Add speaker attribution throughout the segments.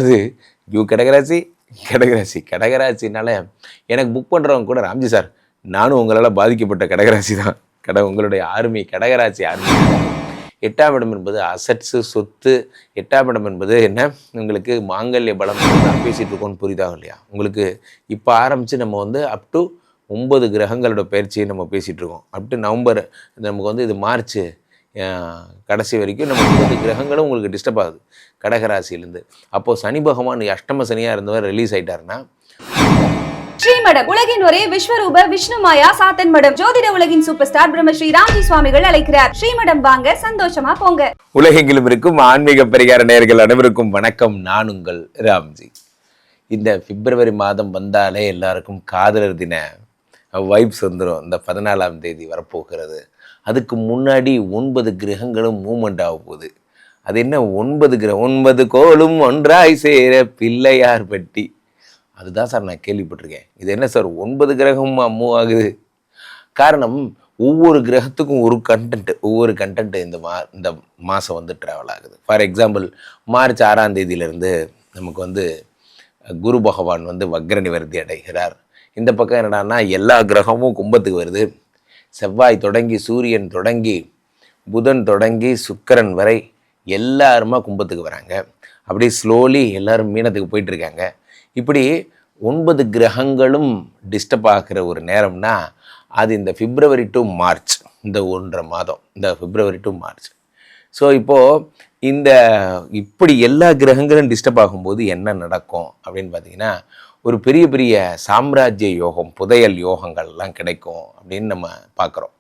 Speaker 1: அது கடகராசி கடகராசினால எனக்கு புக் பண்ணுறவங்க கூட ராம்ஜி சார் நானும் உங்களால் பாதிக்கப்பட்ட கடகராசி தான். உங்களுடைய ஆர்மி கடகராசி ஆர்மி. 8ஆம் இடம் என்பது அசட்ஸு சொத்து. 8ஆம் இடம் என்பது என்ன, உங்களுக்கு மாங்கல்ய பலம் தான் பேசிகிட்டு இருக்கோன்னு புரியுதாகும் இல்லையா? உங்களுக்கு இப்போ ஆரம்பித்து நம்ம வந்து அப் டு 9 கிரகங்களோட பயிற்சியை நம்ம பேசிகிட்டு இருக்கோம். அப் டு நவம்பர், நமக்கு வந்து இது மார்ச் கடைசி வரைக்கும் நம்ம 9 கிரகங்களும் உங்களுக்கு டிஸ்டர்ப் ஆகுது கடகராசியிலேருந்து. அப்போது சனி பகவான் அஷ்டம சனியாக இருந்தவர் ரிலீஸ் ஆகிட்டாருன்னா,
Speaker 2: ஸ்ரீமடம் உலகின் ஒரே விஸ்வரூப விஷ்ணு மாயா சாத்தன் மடம் ஜோதிட உலகின் சூப்பர் ஸ்டார் பிரம்மஸ்ரீ ராம்ஜி சுவாமிகள் அழைக்கிறார். ஸ்ரீமடம் வாங்க, சந்தோஷமா போங்க.
Speaker 1: உலகெங்கிலும் இருக்கும் ஆன்மீக பரிகார நேயர்கள் அனைவருக்கும் வணக்கம். நான் உங்கள் ராம்ஜி. இந்த பிப்ரவரி மாதம் வந்தாலே எல்லாருக்கும் காதலர் தின வைப்ஸ் வந்துடும். இந்த 14ஆம் தேதி வரப்போகிறது. அதுக்கு முன்னாடி 9 கிரகங்களும் மூமெண்ட் ஆக போகுது. அது என்ன 9 கிரகம்? 9 கோளும் ஒன்றாய் சேர பிள்ளையார் பட்டி. அதுதான் சார் நான் கேள்விப்பட்டிருக்கேன். இது என்ன சார் 9 கிரகமாக மூவ் ஆகுது? காரணம், ஒவ்வொரு கிரகத்துக்கும் ஒவ்வொரு கண்டென்ட் இந்த மாதம் வந்து ட்ராவல் ஆகுது. ஃபார் எக்ஸாம்பிள், மார்ச் 6ஆம் தேதியிலேருந்து நமக்கு வந்து குரு பகவான் வந்து வக்ர நிவர்த்தி அடைகிறார். இந்த பக்கம் என்னடான்னா எல்லா கிரகமும் கும்பத்துக்கு வருது. செவ்வாய் தொடங்கி சூரியன் தொடங்கி புதன் தொடங்கி சுக்கிரன் வரை எல்லாருமா கும்பத்துக்கு வராங்க. அப்படியே ஸ்லோலி எல்லோரும் மீனத்துக்கு போயிட்டுருக்காங்க. இப்படி 9 கிரகங்களும் டிஸ்டர்ப் ஆகிற ஒரு நேரம்னா அது இந்த பிப்ரவரி டு மார்ச், இந்த 1.5 மாதம், இந்த பிப்ரவரி டு மார்ச். ஸோ இப்போது இப்படி எல்லா கிரகங்களும் டிஸ்டர்ப் ஆகும்போது என்ன நடக்கும் அப்படின்னு பார்த்தீங்கன்னா, ஒரு பெரிய பெரிய சாம்ராஜ்ய யோகம், புதையல் யோகங்கள்லாம் கிடைக்கும் அப்படின்னு நம்ம பார்க்குறோம்.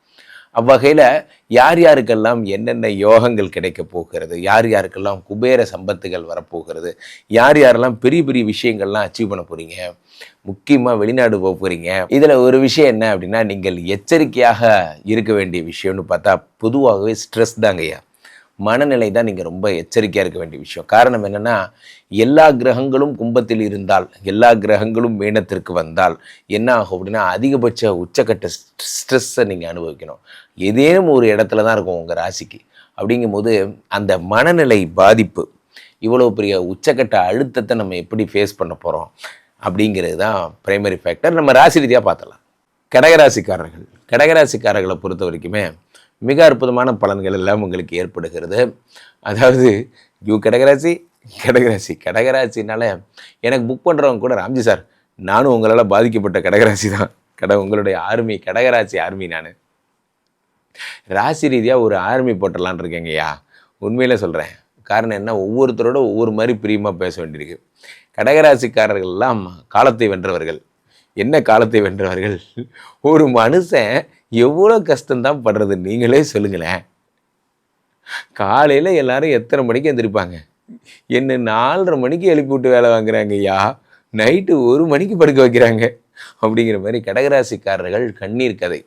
Speaker 1: அவ்வகையில் யார் யாருக்கெல்லாம் என்னென்ன யோகங்கள் கிடைக்க போகிறது, யார் யாருக்கெல்லாம் குபேர சம்பத்துகள் வரப்போகிறது, யார் யாரெல்லாம் பெரிய பெரிய விஷயங்கள்லாம் அச்சீவ் பண்ண போகிறீங்க, முக்கியமாக வெளிநாடு போக போகிறீங்க. இதில் ஒரு விஷயம் என்ன அப்படின்னா, நீங்கள் எச்சரிக்கையாக இருக்க வேண்டிய விஷயம்னு பார்த்தா பொதுவாகவே ஸ்ட்ரெஸ் தாங்கய்யா. மனநிலை தான் நீங்கள் ரொம்ப எச்சரிக்கையாக இருக்க வேண்டிய விஷயம். காரணம் என்னென்னா, எல்லா கிரகங்களும் கும்பத்தில் இருந்தால், எல்லா கிரகங்களும் மீனத்திற்கு வந்தால் என்ன ஆகும் அப்படின்னா, அதிகபட்ச உச்சக்கட்ட ஸ்ட்ரெஸ்ஸை நீங்கள் அனுபவிக்கணும். ஏதேனும் ஒரு இடத்துல தான் இருக்கும் உங்கள் ராசிக்கு. அப்படிங்கும்போது அந்த மனநிலை பாதிப்பு, இவ்வளோ பெரிய உச்சக்கட்ட அழுத்தத்தை நம்ம எப்படி ஃபேஸ் பண்ண போகிறோம் அப்படிங்கிறது தான் ப்ரைமரி ஃபேக்டர். நம்ம ராசி ரீதியாக பார்த்தலாம். கடகராசிக்காரர்களை பொறுத்த வரைக்குமே மிக அற்புதமான பலன்கள் எல்லாம் உங்களுக்கு ஏற்படுகிறது. அதாவது கடகராசினால எனக்கு புக் பண்ணுறவங்க கூட ராம்ஜி சார் நானும் உங்களால் பாதிக்கப்பட்ட கடகராசி தான். உங்களுடைய ஆர்மி கடகராசி ஆர்மி. நான் ராசி ரீதியாக ஒரு ஆர்மி போட்டலான் இருக்கேங்கய்யா. உண்மையில் சொல்கிறேன். காரணம் என்ன, ஒவ்வொருத்தரோட ஒவ்வொரு மாதிரி பிரியமாக பேச வேண்டியிருக்கு. கடகராசிக்காரர்கள்லாம் காலத்தை வென்றவர்கள். என்ன காலத்தை வென்றவர்கள்? ஒரு மனுஷன் எவ்வளோ கஷ்டம்தான் படுறது நீங்களே சொல்லுங்களேன். காலையில் எல்லாரும் எத்தனை மணிக்கு எந்திரிப்பாங்க? என்ன 4:30 மணிக்கு எழுப்பி விட்டு வேலை வாங்குறாங்க ஐயா. நைட்டு 1 மணிக்கு படுக்க வைக்கிறாங்க. அப்படிங்கிற மாதிரி கடகராசிக்காரர்கள் கண்ணீர் கதை.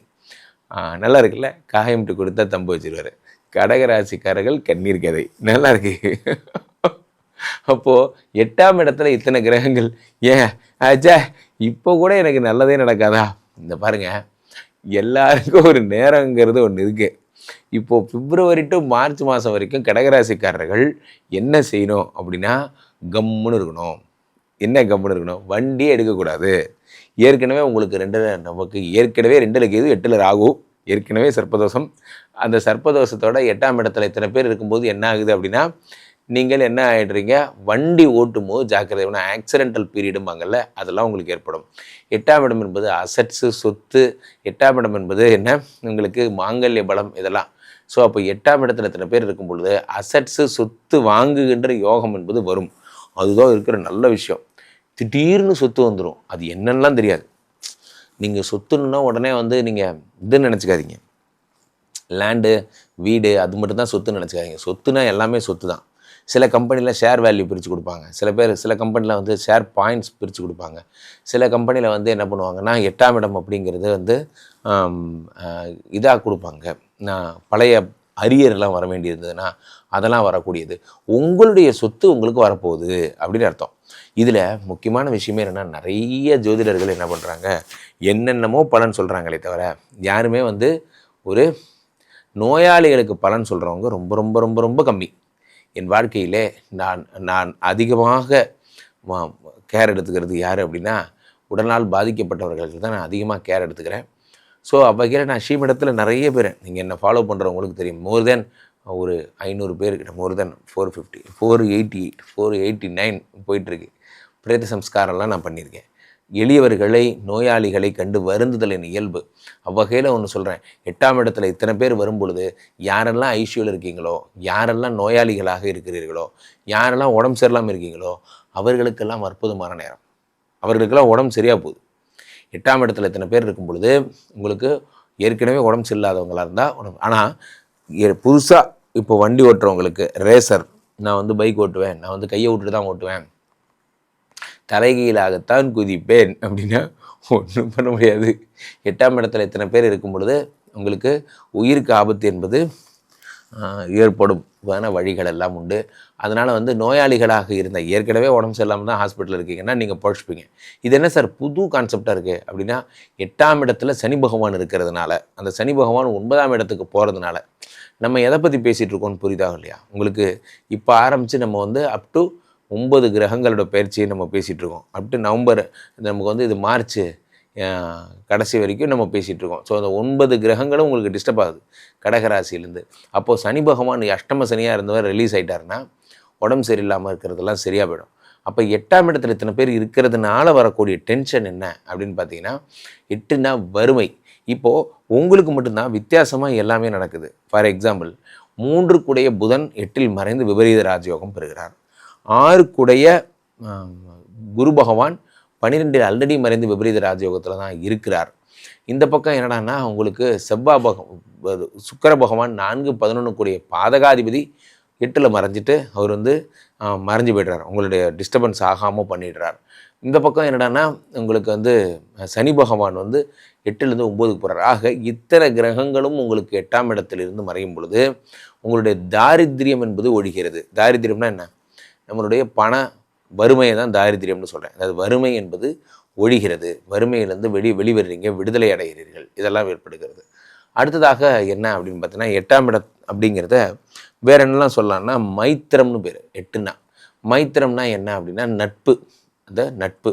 Speaker 1: நல்லா இருக்குல்ல? காயம்ட்டு கொடுத்தா தம்பு வச்சிருவார். கடகராசிக்காரர்கள் கண்ணீர் கதை நல்லா இருக்கு. அப்போது 8ஆம் இடத்துல இத்தனை கிரகங்கள். ஏன் ஆச்சா இப்போ கூட எனக்கு நல்லதே நடக்காதா? இந்த பாருங்கள், எல்லாருக்கும் ஒரு நேரங்கிறது ஒன்று இருக்குது. இப்போது பிப்ரவரி டு மார்ச் மாதம் வரைக்கும் கடகராசிக்காரர்கள் என்ன செய்யணும் அப்படின்னா, கம்முன்னு இருக்கணும். என்ன கம்முன்னு இருக்கணும்? வண்டியே எடுக்கக்கூடாது. ஏற்கனவே உங்களுக்கு நமக்கு ஏற்கனவே 2ல் கேது 8ல் ராகு, ஏற்கனவே சர்ப்பதோஷம். அந்த சர்ப்பதோஷத்தோட 8ஆம் இடத்துல இத்தனை பேர் இருக்கும்போது என்ன ஆகுது அப்படின்னா, நீங்கள் என்ன ஆகிடுறீங்க, வண்டி ஓட்டும் போது ஜாக்கிரதை. ஆக்சிடென்டல் பீரியடும்பாங்கல்ல, அதெல்லாம் உங்களுக்கு ஏற்படும். 8ஆம் இடம் என்பது அசட்ஸு சொத்து. 8ஆம் இடம் என்பது என்ன, உங்களுக்கு மாங்கல்ய பலம் இதெல்லாம். ஸோ அப்போ 8ஆம் இடத்துல இத்தனை பேர் இருக்கும் பொழுது அசட்ஸு சொத்து வாங்குகின்ற யோகம் என்பது வரும். அதுதான் இருக்கிற நல்ல விஷயம். திடீர்னு சொத்து வந்துடும். அது என்னென்னலாம் தெரியாது. நீங்கள் சொத்துன்னா உடனே வந்து நீங்கள் இதுன்னு நினச்சிக்காதீங்க, லேண்டு வீடு அது மட்டும்தான் சொத்துன்னு நினச்சிக்காதீங்க. சொத்துனா எல்லாமே சொத்து தான். சில கம்பெனியில் ஷேர் வேல்யூ பிரித்து கொடுப்பாங்க. சில கம்பெனியில் வந்து ஷேர் பாயிண்ட்ஸ் பிரித்து கொடுப்பாங்க. சில கம்பெனியில் வந்து என்ன பண்ணுவாங்கன்னா, 8ஆம் இடம் அப்படிங்கிறது வந்து இதாக கொடுப்பாங்க. பழைய அரியர்லாம் வர வேண்டியிருந்ததுன்னா அதெல்லாம் வரக்கூடியது. உங்களுடைய சொத்து உங்களுக்கு வரப்போகுது அப்படின்னு அர்த்தம். இதில் முக்கியமான விஷயமே என்னென்னா, நிறைய ஜோதிடர்கள் என்ன பண்ணுறாங்க, என்னென்னமோ பலன் சொல்கிறாங்களே தவிர யாருமே வந்து ஒரு நோயாளிகளுக்கு பலன் சொல்கிறவங்க ரொம்ப ரொம்ப ரொம்ப ரொம்ப கம்மி. என் வாழ்க்கையிலே நான் அதிகமாக கேர் எடுத்துக்கிறது யார் அப்படின்னா உடல்நாள் பாதிக்கப்பட்டவர்களுக்கு தான் நான் அதிகமாக கேர் எடுத்துக்கிறேன். ஸோ வகையில் நான் ஸ்ரீமடத்தில் நிறைய பேர் நீங்கள் என்ன ஃபாலோ பண்ணுறவங்களுக்கு தெரியும், மோர் தென் ஒரு 500 பேர்கிட்ட, மோர் தென் 450 488 489 போயிட்டுருக்கு. பிரேத சம்ஸ்காரம்லாம் நான் பண்ணியிருக்கேன். எளியவர்களை நோயாளிகளை கண்டு வருந்துதல் என் இயல்பு. அவ்வகையில் ஒன்று சொல்கிறேன், 8ஆம் இடத்துல இத்தனை பேர் வரும் பொழுது யாரெல்லாம் ஐசியூவில் இருக்கீங்களோ, யாரெல்லாம் நோயாளிகளாக இருக்கிறீர்களோ, யாரெல்லாம் உடம்பு சரியில்லாமல் இருக்கீங்களோ அவர்களுக்கெல்லாம் அற்புதமான நேரம். அவர்களுக்கெல்லாம் உடம்பு சரியாக போகுது. 8ஆம் இடத்துல இத்தனை பேர் இருக்கும் பொழுது உங்களுக்கு ஏற்கனவே உடம்பு சரியில்லாதவங்களாக இருந்தால் உடம்பு, ஆனால் புதுசாக இப்போ வண்டி ஓட்டுறவங்களுக்கு ரேசர், நான் வந்து பைக் ஓட்டுவேன், நான் வந்து கையை விட்டுட்டு தான் ஓட்டுவேன், தலைகீழாகத்தான் குதிப்பேன் அப்படின்னா ஒன்றும் பண்ண முடியாது. 8ஆம் இடத்துல இத்தனை பேர் இருக்கும் பொழுது உங்களுக்கு உயிருக்கு ஆபத்து என்பது ஏற்படும் வழிகள் எல்லாம் உண்டு. அதனால் வந்து நோயாளிகளாக இருந்த ஏற்கனவே உடம்பு சரியில்லாமல் தான் ஹாஸ்பிட்டலில் இருக்கீங்கன்னா நீங்கள் பழச்சிப்பீங்க. இது என்ன சார் புது கான்செப்டாக இருக்குது அப்படின்னா, 8ஆம் இடத்துல சனி பகவான் இருக்கிறதுனால, அந்த சனி பகவான் 9ஆம் இடத்துக்கு போகிறதுனால நம்ம எதை பற்றி பேசிகிட்டு இருக்கோம்னு புரியுதாக இல்லையா உங்களுக்கு? இப்போ ஆரம்பித்து நம்ம வந்து அப் டு 9 கிரகங்களோட பயிற்சியை நம்ம பேசிகிட்டு இருக்கோம். அப் டு நவம்பர், நமக்கு வந்து இது மார்ச் கடைசி வரைக்கும் நம்ம பேசிகிட்டு இருக்கோம். ஸோ அந்த 9 கிரகங்களும் உங்களுக்கு டிஸ்டர்ப் ஆகுது கடகராசிலேருந்து. அப்போது சனி பகவான் அஷ்டம சனியாக இருந்தவர் ரிலீஸ் ஆகிட்டாருன்னா உடம்பு சரியில்லாமல் இருக்கிறதெல்லாம் சரியாக போயிடும். அப்போ 8ஆம் இடத்துல இத்தனை பேர் இருக்கிறதுனால வரக்கூடிய டென்ஷன் என்ன அப்படின்னு பார்த்தீங்கன்னா, 8னா வறுமை. இப்போது உங்களுக்கு மட்டும்தான் வித்தியாசமாக எல்லாமே நடக்குது. ஃபார் எக்ஸாம்பிள், 3 புதன் 8இல் மறைந்து விபரீத ராஜயோகம் பெறுகிறார். 6 குரு பகவான் 12 ஆல்ரெடி மறைந்து விபரீத ராஜயோகத்தில் தான் இருக்கிறார். இந்த பக்கம் என்னடான்னா உங்களுக்கு சுக்கிர பகவான் 4-11 பாதகாதிபதி 8இல் மறைஞ்சிட்டு அவர் வந்து மறைஞ்சு போய்ட்றார், உங்களுடைய டிஸ்டர்பன்ஸ் ஆகாமல் பண்ணிடுறார். இந்த பக்கம் என்னடான்னா உங்களுக்கு வந்து சனி பகவான் வந்து 8லேருந்து 9க்கு போகிறார். ஆக இத்தனை கிரகங்களும் உங்களுக்கு 8ஆம் இடத்திலிருந்து மறையும் பொழுது உங்களுடைய தாரித்திரியம் என்பது ஒழிகிறது. தாரித்திரியம்னா என்ன? நம்மளுடைய வறுமையை தான் தாரித்திரியம்னு சொல்கிறேன். அதாவது வறுமை என்பது ஒழிகிறது. வறுமையிலேருந்து வெளிவருறீங்க, விடுதலை அடைகிறீர்கள், இதெல்லாம் ஏற்படுகிறது. அடுத்ததாக என்ன அப்படின்னு பார்த்தீங்கன்னா, 8ஆம் இடம் அப்படிங்கிறத வேற என்னெல்லாம் சொல்லலாம்னா மைத்திரம்னு பேர். 8னா மைத்திரம்னா என்ன அப்படின்னா நட்பு, அந்த நட்பு.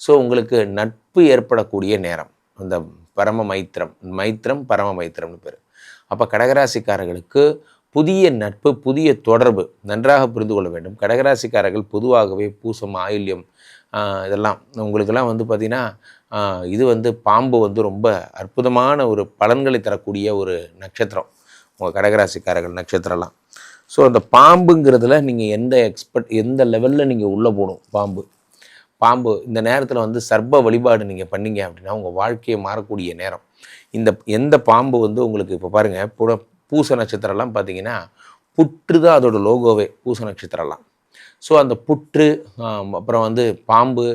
Speaker 1: ஸோ உங்களுக்கு நட்பு ஏற்படக்கூடிய நேரம் அந்த மைத்திரம் பரம மைத்திரம்னு பேர். அப்போ கடகராசிக்காரர்களுக்கு புதிய நட்பு, புதிய தொடர்பு நன்றாக புரிந்து கொள்ள வேண்டும். கடகராசிக்காரர்கள் பொதுவாகவே பூசம், ஆயில்யம் இதெல்லாம் உங்களுக்கெல்லாம் வந்து பார்த்திங்கன்னா, இது வந்து பாம்பு வந்து ரொம்ப அற்புதமான ஒரு பலன்களை தரக்கூடிய ஒரு நட்சத்திரம் உங்கள் கடகராசிக்காரர்கள் நட்சத்திரம்லாம். ஸோ அந்த பாம்புங்கிறதுல நீங்கள் எந்த லெவலில் நீங்கள் உள்ளே போகணும். பாம்பு இந்த நேரத்தில் வந்து சர்ப்ப வழிபாடு நீங்கள் பண்ணீங்க அப்படின்னா உங்கள் வாழ்க்கையை மாறக்கூடிய நேரம். எந்த பாம்பு வந்து உங்களுக்கு இப்போ பாருங்கள், பூச நட்சத்திரம்லாம் பார்த்தீங்கன்னா புற்று தான் அதோட லோகோவே, பூச நட்சத்திரம்லாம். ஸோ அந்த புற்று, அப்புறம் வந்து பாம்பு,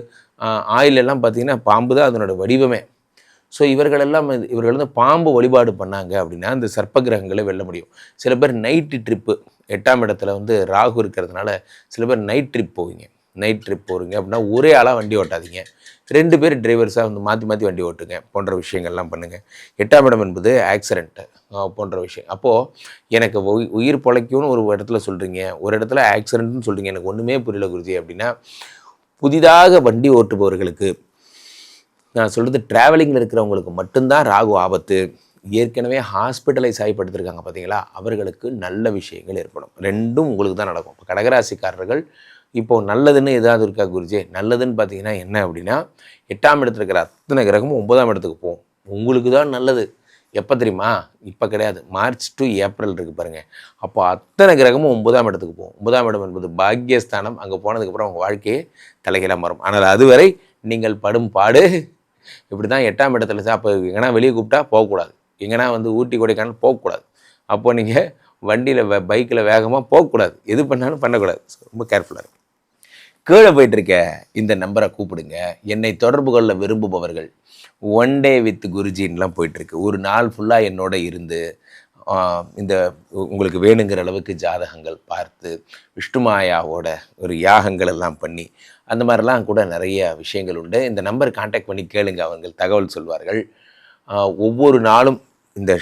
Speaker 1: ஆயிலெல்லாம் பார்த்தீங்கன்னா பாம்பு தான் அதனோட வடிவமே. ஸோ இவர்கள் வந்து பாம்பு வழிபாடு பண்ணாங்க அப்படின்னா அந்த சர்ப்ப கிரகங்களை வெல்ல முடியும். சில பேர் நைட்டு ட்ரிப்பு, 8ஆம் இடத்துல வந்து ராகு இருக்கிறதுனால சில பேர் நைட் ட்ரிப் போகிறீங்க அப்படின்னா ஒரே ஆளாக வண்டி ஓட்டாதீங்க, 2 பேர் டிரைவர்ஸாக வந்து மாற்றி வண்டி ஓட்டுங்க போன்ற விஷயங்கள்லாம் பண்ணுங்கள். 8ஆம் இடம் என்பது ஆக்சிடென்ட்டு போன்ற விஷயம். அப்போது எனக்கு உயிர் பொழைக்கும்னு ஒரு இடத்துல சொல்கிறீங்க, ஒரு இடத்துல ஆக்சிடென்ட்னு சொல்கிறீங்க, எனக்கு ஒன்றுமே புரியல குருஜி அப்படின்னா, புதிதாக வண்டி ஓட்டுபவர்களுக்கு நான் சொல்கிறது, ட்ராவலிங்கில் இருக்கிறவங்களுக்கு மட்டும்தான் ராகு ஆபத்து. ஏற்கனவே ஹாஸ்பிட்டலைஸ் ஆகிப்படுத்திருக்காங்க பார்த்தீங்களா, அவர்களுக்கு நல்ல விஷயங்கள் ஏற்படும். 2ம் உங்களுக்கு தான் நடக்கும். இப்போ கடகராசிக்காரர்கள் இப்போது நல்லதுன்னு ஏதாவது இருக்கா குருஜி? நல்லதுன்னு பார்த்தீங்கன்னா என்ன அப்படின்னா, 8ஆம் இடத்துல இருக்கிற அத்தனை கிரகமும் 9ஆம் இடத்துக்கு போகும். உங்களுக்கு தான் நல்லது. எப்போ தெரியுமா? இப்போ கிடையாது, மார்ச் டு ஏப்ரல் இருக்குது பாருங்கள். அப்போ அத்தனை கிரகமும் 9ஆம் இடத்துக்கு போகும். 9ஆம் இடம் என்பது பாக்கியஸ்தானம். அங்கே போனதுக்கப்புறம் உங்கள் வாழ்க்கையே தலைகீழாக மாறும். ஆனால் அதுவரை நீங்கள் படும் பாடு இப்படி தான். 8ஆம் இடத்துல அப்போ எங்கன்னா வெளியே கூப்பிட்டா போகக்கூடாது, எங்கன்னா வந்து ஊட்டி கொடைக்கானல் போகக்கூடாது. அப்போது நீங்கள் வண்டியில் பைக்கில் வேகமாக போகக்கூடாது, எது பண்ணாலும் பண்ணக்கூடாது. ரொம்ப கேர்ஃபுல்லாக இருக்கும். கீழே போயிட்டுருக்க இந்த நம்பரை கூப்பிடுங்க. என்னை தொடர்பு கொள்ள விரும்புபவர்கள் ஒன் டே வித் குருஜின்லாம் போயிட்டுருக்கு. ஒரு நாள் ஃபுல்லாக என்னோட இருந்து இந்த உங்களுக்கு வேணுங்கிற அளவுக்கு ஜாதகங்கள் பார்த்து விஷ்ணுமாயாவோட ஒரு யாகங்கள் எல்லாம் பண்ணி அந்த மாதிரிலாம் கூட நிறைய விஷயங்கள் உண்டு. இந்த நம்பர் கான்டாக்ட் பண்ணி கேளுங்க, அவர்கள் தகவல் சொல்வார்கள். ஒவ்வொரு நாளும் இந்த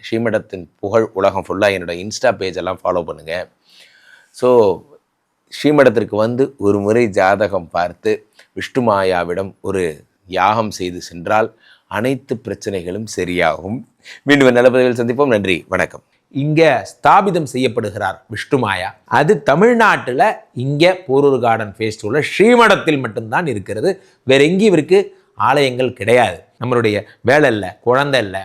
Speaker 1: ஸ்ரீமடத்தின் புகழ் உலகம் ஃபுல்லாக என்னோடய இன்ஸ்டா பேஜெல்லாம் ஃபாலோ பண்ணுங்கள். ஸோ ஸ்ரீமடத்திற்கு வந்து ஒரு முறை ஜாதகம் பார்த்து விஷ்ணுமாயாவிடம் ஒரு யாகம் செய்து சென்றால் அனைத்து பிரச்சனைகளும் சரியாகும். மீண்டும் நல்ல பதிவில் சந்திப்போம். நன்றி, வணக்கம். இங்கே ஸ்தாபிதம் செய்யப்படுகிறார் விஷ்ணுமாயா. அது தமிழ்நாட்டில் இங்கே போரூர் கார்டன் ஃபெஸ்டிவலில் ஸ்ரீமடத்தில் மட்டும்தான் இருக்கிறது. வேற எங்கேயும் இவருக்கு ஆலயங்கள் கிடையாது. நம்மளுடைய வேலை இல்லை, குழந்தை இல்லை,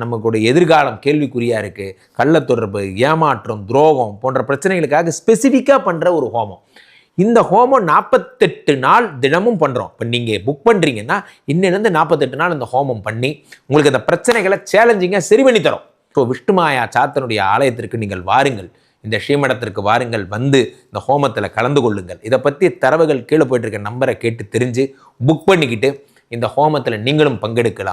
Speaker 1: நமக்குடைய எதிர்காலம் கேள்விக்குறியாக இருக்குது, கள்ளத்தொடர்பு, ஏமாற்றம், துரோகம் போன்ற பிரச்சனைகளுக்காக ஸ்பெசிஃபிக்காக பண்ணுற ஒரு ஹோமம். இந்த ஹோமம் 48 நாள் தினமும் பண்ணுறோம். இப்போ நீங்கள் புக் பண்ணுறீங்கன்னா இன்னிலேருந்து 48 நாள் இந்த ஹோமம் பண்ணி உங்களுக்கு அந்த பிரச்சனைகளை சேலஞ்சிங்காக சரி பண்ணி தரோம். ஸோ விஷ்ணுமாயா சாத்தனுடைய ஆலயத்திற்கு நீங்கள் வாருங்கள், இந்த ஸ்ரீமடத்திற்கு வாருங்கள், வந்து இந்த ஹோமத்தில் கலந்து கொள்ளுங்கள். இதை பற்றி தரவுகள் கீழே போயிட்டு இருக்க நம்பரை கேட்டு தெரிஞ்சு புக் பண்ணிக்கிட்டு இந்த ஹோமத்தில் நீங்களும் பங்கெடுக்கலாம்.